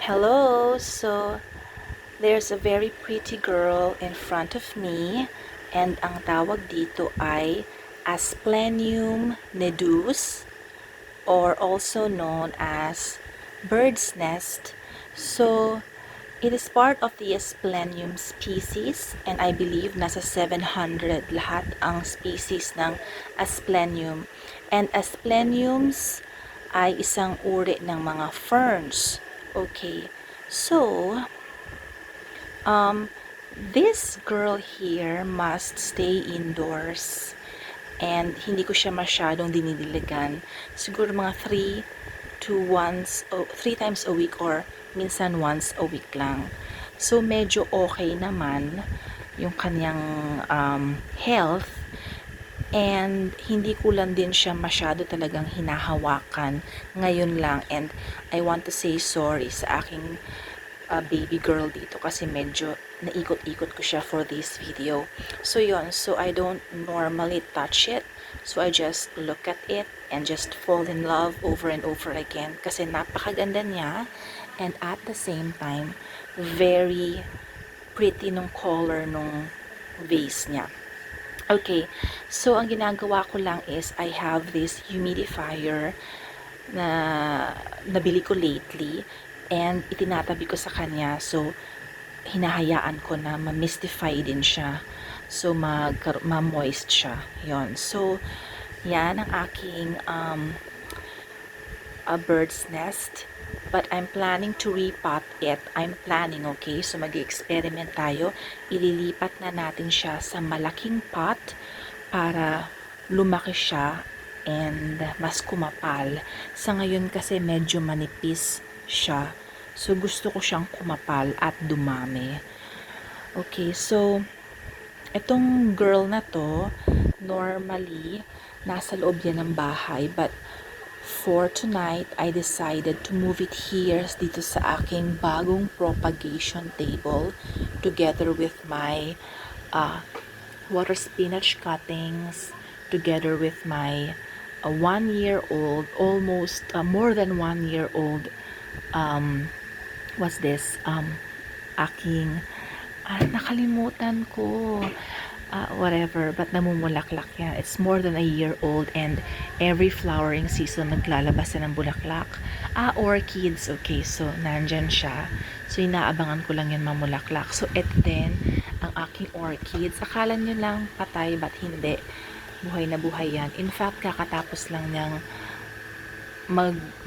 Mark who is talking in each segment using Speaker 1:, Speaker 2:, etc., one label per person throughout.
Speaker 1: Hello, so there's a very pretty girl in front of me and ang tawag dito ay Asplenium nidus or also known as bird's nest. So it is part of the Asplenium species and I believe nasa 700 lahat ang species ng Asplenium. And Aspleniums ay isang uri ng mga ferns. Okay, so this girl here must stay indoors and hindi ko siya masyadong dinidiligan. Siguro mga 3 times a week or minsan once a week lang. So medyo okay naman yung kanyang health and hindi ko lang din siya masyado talagang hinahawakan ngayon lang, and I want to say sorry sa aking baby girl dito kasi medyo naikot-ikot ko siya for this video. So yun, so I don't normally touch it, so I just look at it and just fall in love over and over again kasi napakaganda niya and at the same time very pretty nung color nung vase niya. Okay, so ang ginagawa ko lang is I have this humidifier na nabili ko lately and itinatabi ko sa kanya, so hinahayaan ko na ma-mistify din siya, so ma-moist siya yon. So yan ang aking a bird's nest, but I'm planning to repot it. Okay, so mag-experiment tayo. Ililipat na natin siya sa malaking pot para lumaki siya and mas kumapal. Sa ngayon kasi medyo manipis siya, so gusto ko siyang kumapal at dumami. Okay, so itong girl na to normally nasa loob yan ng bahay, but for tonight, I decided to move it here dito sa aking bagong propagation table together with my water spinach cuttings, together with my 1-year-old, almost more than 1-year-old, what's this? Aking, nakalimutan ko. Whatever, but namumulaklak yan. It's more than a year old and every flowering season naglalabas yan ng bulaklak. Orchids, okay, so nandyan siya. So inaabangan ko lang yan mamulaklak. So ito din ang aking orchids. Akala nyo lang patay, but hindi. Buhay na buhay yan. In fact, kakatapos lang niyang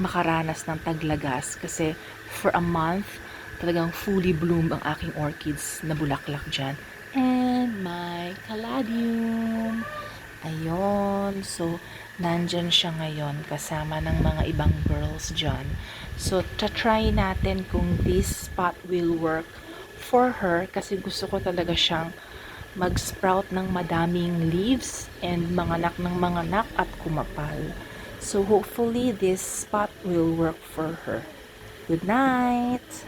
Speaker 1: makaranas ng taglagas kasi for a month talagang fully bloom ang aking orchids na bulaklak dyan. And my caladium. Ayun. So, nandyan siya ngayon kasama ng mga ibang girls dyan. So, try natin kung this spot will work for her kasi gusto ko talaga siyang mag-sprout ng madaming leaves and manganak ng manganak at kumapal. So, hopefully, this spot will work for her. Good night!